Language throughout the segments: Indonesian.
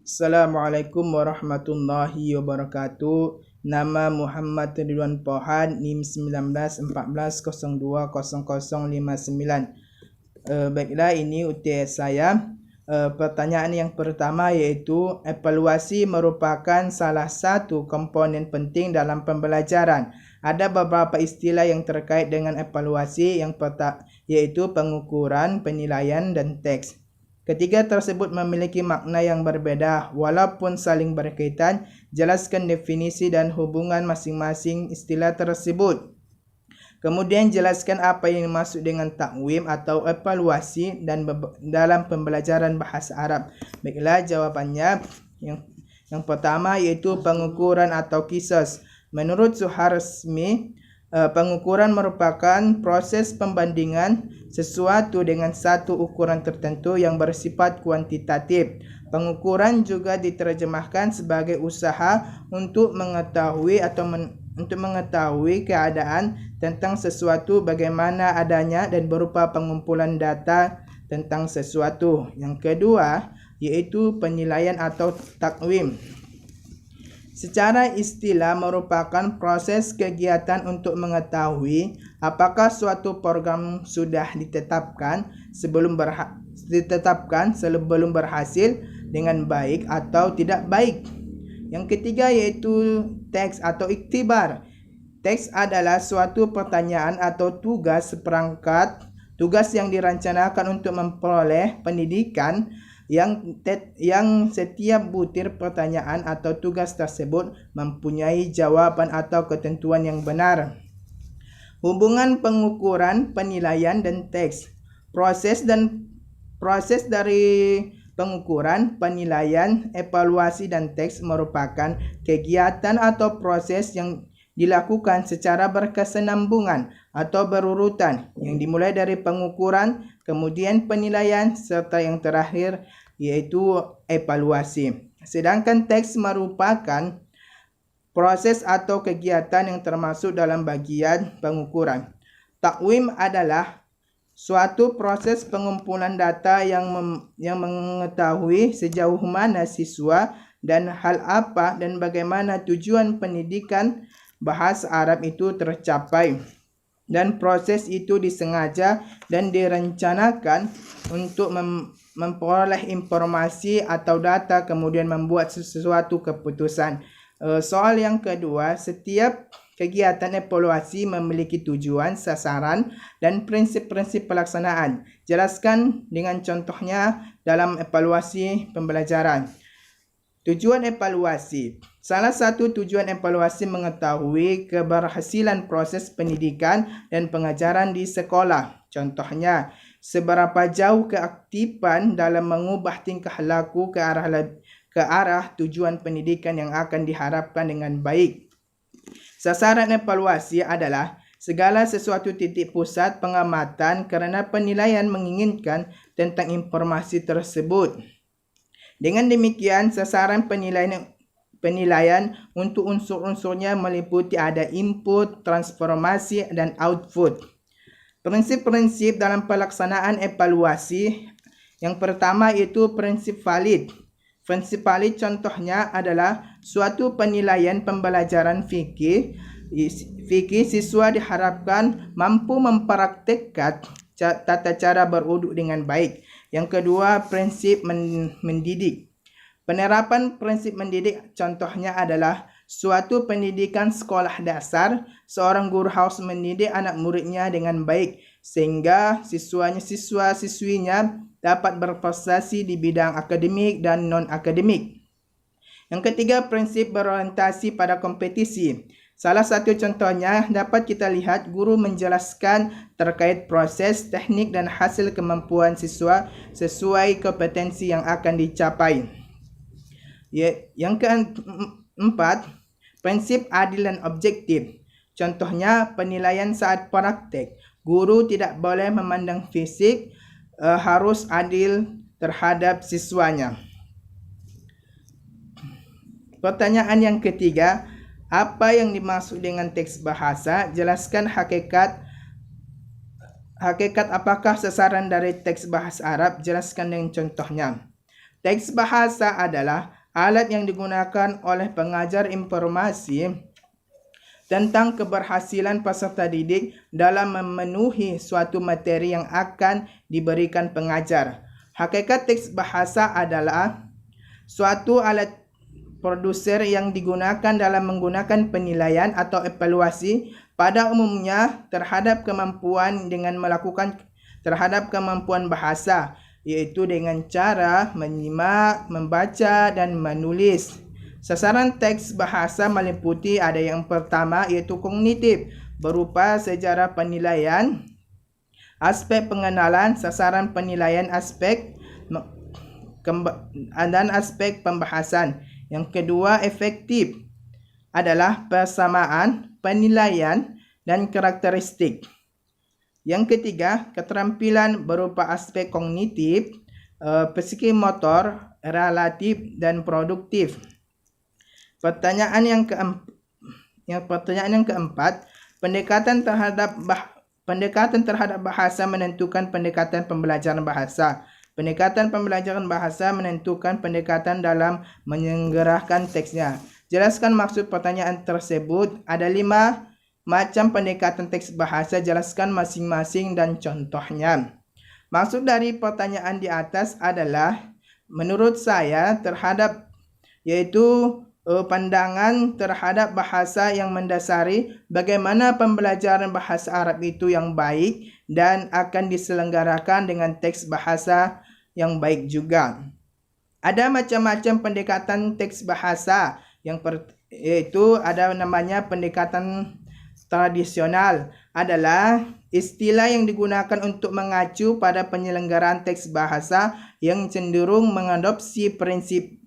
Assalamualaikum warahmatullahi wabarakatuh. Nama Muhammad Ridwan Pohan, NIM 1914-14-0059. Baiklah, ini UTS saya. Pertanyaan yang pertama yaitu evaluasi merupakan salah satu komponen penting dalam pembelajaran. Ada beberapa istilah yang terkait dengan evaluasi, yang pertama yaitu pengukuran, penilaian, dan teks. Ketiga tersebut memiliki makna yang berbeda walaupun saling berkaitan. Jelaskan definisi dan hubungan masing-masing istilah tersebut. Kemudian jelaskan apa yang dimaksud dengan takwim atau evaluasi dan dalam pembelajaran bahasa Arab. Baiklah, jawabannya yang pertama yaitu pengukuran atau qisas. Menurut Suharsmi, pengukuran merupakan proses pembandingan sesuatu dengan satu ukuran tertentu yang bersifat kuantitatif. Pengukuran juga diterjemahkan sebagai usaha untuk mengetahui keadaan tentang sesuatu bagaimana adanya dan berupa pengumpulan data tentang sesuatu. Yang kedua yaitu penilaian atau takwim. Secara istilah merupakan proses kegiatan untuk mengetahui apakah suatu program sudah ditetapkan sebelum berhasil dengan baik atau tidak baik. Yang ketiga yaitu teks atau iktibar. Teks adalah suatu pertanyaan atau tugas yang dirancanakan untuk memperoleh pendidikan yang setiap butir pertanyaan atau tugas tersebut mempunyai jawaban atau ketentuan yang benar. Hubungan pengukuran, penilaian, dan teks. Proses dari pengukuran, penilaian, evaluasi, dan teks merupakan kegiatan atau proses yang dilakukan secara berkesinambungan atau berurutan, yang dimulai dari pengukuran, kemudian penilaian, serta yang terakhir yaitu evaluasi. Sedangkan teks merupakan proses atau kegiatan yang termasuk dalam bagian pengukuran. Takwim adalah suatu proses pengumpulan data yang mengetahui sejauh mana siswa dan hal apa dan bagaimana tujuan pendidikan bahasa Arab itu tercapai, dan proses itu disengaja dan direncanakan untuk memperoleh informasi atau data kemudian membuat sesuatu keputusan. Soal yang kedua, setiap kegiatan evaluasi memiliki tujuan, sasaran, dan prinsip-prinsip pelaksanaan. Jelaskan dengan contohnya dalam evaluasi pembelajaran. Tujuan evaluasi. Salah satu tujuan evaluasi mengetahui keberhasilan proses pendidikan dan pengajaran di sekolah. Contohnya, seberapa jauh keaktifan dalam mengubah tingkah laku ke arah tujuan pendidikan yang akan diharapkan dengan baik. Sasaran evaluasi adalah segala sesuatu titik pusat pengamatan kerana penilaian menginginkan tentang informasi tersebut. Dengan demikian, sasaran penilaian untuk unsur-unsurnya meliputi ada input, transformasi, dan output. Prinsip-prinsip dalam pelaksanaan evaluasi. Yang pertama itu prinsip valid. Prinsip valid contohnya adalah suatu penilaian pembelajaran fikih. Siswa diharapkan mampu mempraktikkan tata cara berwuduk dengan baik. Yang kedua, prinsip mendidik. Penerapan prinsip mendidik contohnya adalah suatu pendidikan sekolah dasar. Seorang guru harus mendidik anak muridnya dengan baik sehingga siswa-siswinya dapat berprestasi di bidang akademik dan non-akademik. Yang ketiga, prinsip berorientasi pada kompetisi. Salah satu contohnya dapat kita lihat guru menjelaskan terkait proses, teknik, dan hasil kemampuan siswa sesuai kompetensi yang akan dicapai. Yang keempat, prinsip adil dan objektif. Contohnya penilaian saat praktek. Guru tidak boleh memandang fisik, harus adil terhadap siswanya. Pertanyaan yang ketiga, apa yang dimaksud dengan teks bahasa? Jelaskan hakikat apakah sasaran dari teks bahasa Arab. Jelaskan dengan contohnya. Teks bahasa adalah alat yang digunakan oleh pengajar informasi tentang keberhasilan peserta didik dalam memenuhi suatu materi yang akan diberikan pengajar. Hakikat teks bahasa adalah suatu alat produser yang digunakan dalam menggunakan penilaian atau evaluasi pada umumnya terhadap kemampuan bahasa, yaitu dengan cara menyimak, membaca, dan menulis. Sasaran teks bahasa meliputi ada yang pertama iaitu kognitif, berupa sejarah penilaian, aspek pengenalan, sasaran penilaian, dan aspek pembahasan. Yang kedua, efektif adalah persamaan, penilaian, dan karakteristik. Yang ketiga, keterampilan berupa aspek kognitif, psikimotor, relatif, dan produktif. Pertanyaan yang keempat, pendekatan terhadap bahasa menentukan pendekatan pembelajaran bahasa. Pendekatan pembelajaran bahasa menentukan pendekatan dalam menyenggerahkan teksnya. Jelaskan maksud pertanyaan tersebut. Ada 5 macam pendekatan teks bahasa. Jelaskan masing-masing dan contohnya. Maksud dari pertanyaan di atas adalah menurut saya yaitu pandangan terhadap bahasa yang mendasari bagaimana pembelajaran bahasa Arab itu yang baik dan akan diselenggarakan dengan teks bahasa yang baik juga. Ada macam-macam pendekatan teks bahasa, yaitu ada namanya pendekatan tradisional, adalah istilah yang digunakan untuk mengacu pada penyelenggaraan teks bahasa yang cenderung mengadopsi prinsip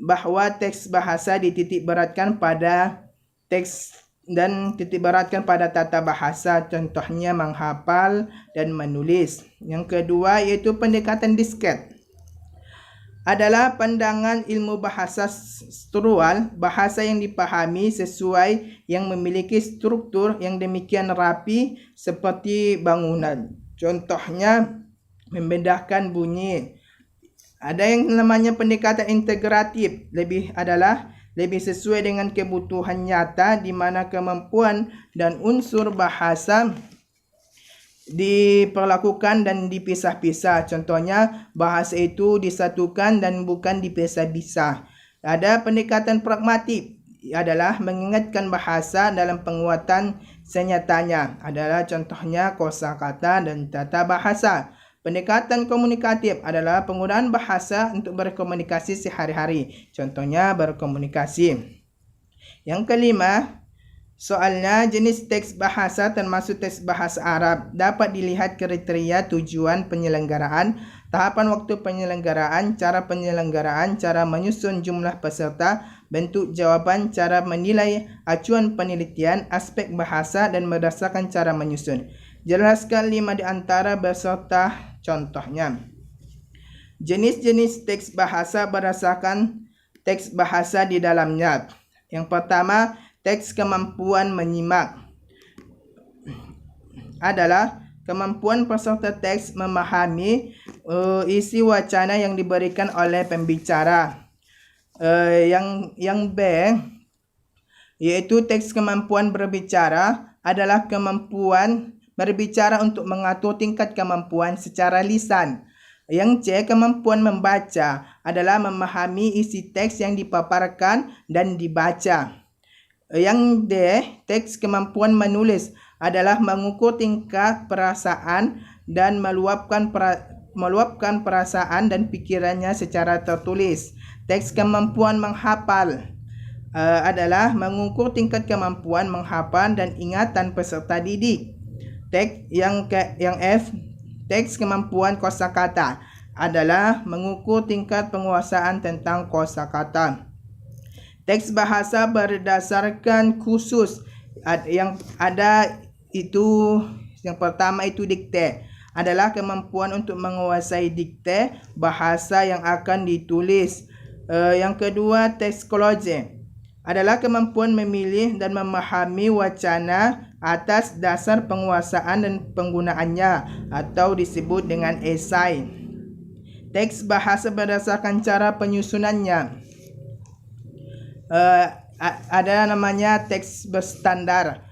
bahwa teks bahasa dititik beratkan pada teks dan titik beratkan pada tata bahasa, contohnya menghafal dan menulis. Yang kedua yaitu pendekatan disket, adalah pandangan ilmu bahasa struktural, bahasa yang dipahami sesuai yang memiliki struktur yang demikian rapi seperti bangunan. Contohnya membedakan bunyi. Ada yang namanya pendekatan integratif, lebih sesuai dengan kebutuhan nyata di mana kemampuan dan unsur bahasa diperlakukan dan dipisah-pisah. Contohnya bahasa itu disatukan dan bukan dipisah-pisah. Ada pendekatan pragmatik, adalah mengingatkan bahasa dalam penguatan senyatanya. Adalah contohnya kosakata dan tata bahasa. Pendekatan komunikatif adalah penggunaan bahasa untuk berkomunikasi sehari-hari. Contohnya berkomunikasi. Yang kelima, soalnya jenis teks bahasa termasuk teks bahasa Arab. Dapat dilihat kriteria tujuan penyelenggaraan, tahapan waktu penyelenggaraan, cara menyusun jumlah peserta, bentuk jawaban, cara menilai, acuan penelitian, aspek bahasa, dan berdasarkan cara menyusun. Jelaskan 5 di antara beserta contohnya. Jenis-jenis teks bahasa berdasarkan teks bahasa di dalamnya. Yang pertama, teks kemampuan menyimak, adalah kemampuan peserta teks memahami isi wacana yang diberikan oleh pembicara. Yang B, yaitu teks kemampuan berbicara, adalah kemampuan berbicara untuk mengatur tingkat kemampuan secara lisan. Yang C, kemampuan membaca, adalah memahami isi teks yang dipaparkan dan dibaca. Yang D, teks kemampuan menulis, adalah mengukur tingkat perasaan dan meluapkan perasaan dan pikirannya secara tertulis. Teks kemampuan menghafal, adalah mengukur tingkat kemampuan menghafal dan ingatan peserta didik. Yang F, teks kemampuan kosakata, adalah mengukur tingkat penguasaan tentang kosakata. Teks bahasa berdasarkan khusus, yang ada itu yang pertama itu dikte, adalah kemampuan untuk menguasai dikte bahasa yang akan ditulis. Yang kedua, tekstologi, adalah kemampuan memilih dan memahami wacana atas dasar penguasaan dan penggunaannya, atau disebut dengan esai. Teks bahasa berdasarkan cara penyusunannya. Ada namanya teks berstandar.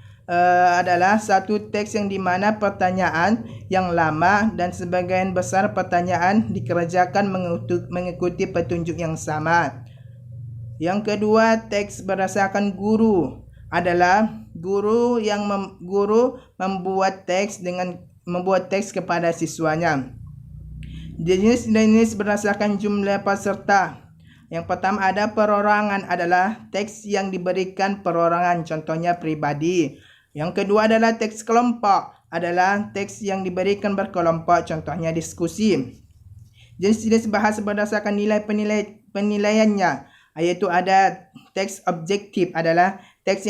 Adalah satu teks yang dimana pertanyaan yang lama dan sebagian besar pertanyaan dikerjakan mengikuti petunjuk yang sama. Yang kedua, teks berdasarkan guru. Adalah guru membuat teks kepada siswanya. Jenis-jenis berdasarkan jumlah peserta. Yang pertama ada perorangan, adalah teks yang diberikan perorangan, contohnya pribadi. Yang kedua adalah teks kelompok, adalah teks yang diberikan berkelompok, contohnya diskusi. Jenis-jenis bahasa berdasarkan nilai penilaiannya, yaitu ada teks objektif, adalah teks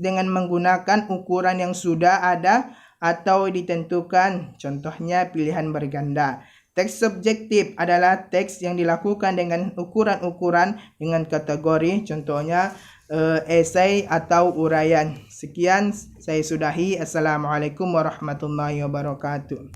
dengan menggunakan ukuran yang sudah ada atau ditentukan, contohnya pilihan berganda. Teks subjektif adalah teks yang dilakukan dengan ukuran-ukuran dengan kategori, contohnya esai atau uraian. Sekian, saya sudahi. Assalamualaikum warahmatullahi wabarakatuh.